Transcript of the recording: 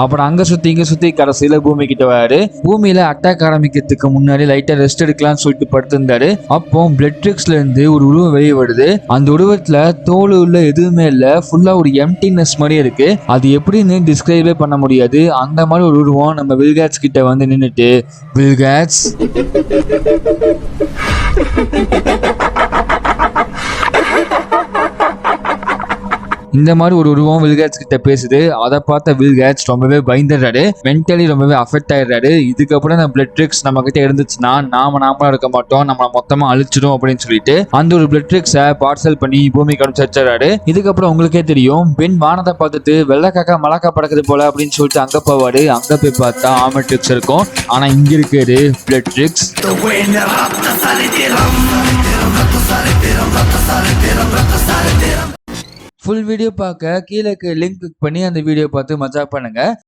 அப்புறம் அங்க சுத்தி இங்க சுத்தி கடைசியில பூமி கிட்ட வராரு. பூமியில அட்டாக் ஆரம்பிக்கிறதுக்கு முன்னாடி லைட்டா ரெஸ்ட் எடுக்கலாம்னு சொல்லிட்டு படுத்திருந்தாரு. அப்போ பிளட்ரிக்ஸ்ல இருந்து ஒரு உருவம் வெளியே வருது. அந்த உருவத்துல தோல் உள்ள எதுவுமே இல்ல, ஃபுல்லா ஒரு எம்டினஸ் மாதிரி இருக்கு. அது எப்படின்னு டிஸ்கிரைபே பண்ண முடியாது. அந்த மாதிரி ஒரு உருவம் நம்ம வில்கேட்ஸ் கிட்ட வந்து நின்னுட்டு, வில்கேட்ஸ் இந்த மாதிரி ஒரு உருவம் வில்கேட்ஸ் கிட்ட பேசுது. அதை பார்த்த வில்கேட்ஸ் ரொம்பவே பயந்துடுறாரு, மென்டலி ரொம்பவே அஃபெக்ட் ஆயிடுறாரு. இதுக்கப்புறம் இந்த பிளட்ரிக்ஸ் நம்ம கிட்ட இருந்துச்சுன்னா நாமளா இருக்க மாட்டோம், நம்மள மொத்தமா அழிச்சிடும் அப்படின்னு சொல்லிட்டு அந்த ஒரு பிளட்ரிக்ஸை பார்சல் பண்ணி பூமிக்கு அனுப்பிச்சு. இதுக்கப்புறம் உங்களுக்கே தெரியும், பெண் வானத்தை பார்த்துட்டு வெள்ளக்காக்கா மலக்கா பறக்குது போல அப்படின்னு சொல்லிட்டு அங்க போவாரு. அங்க போய் பார்த்தா ஆமெட்ரிக்ஸ் இருக்கும். ஆனா இங்க இருக்காரு பிளட்ரிக்ஸ். ஃபுல் வீடியோ பார்க்க கீழே லிங்க் கிளிக் பண்ணி அந்த வீடியோ பார்த்து மஜா பண்ணுங்க.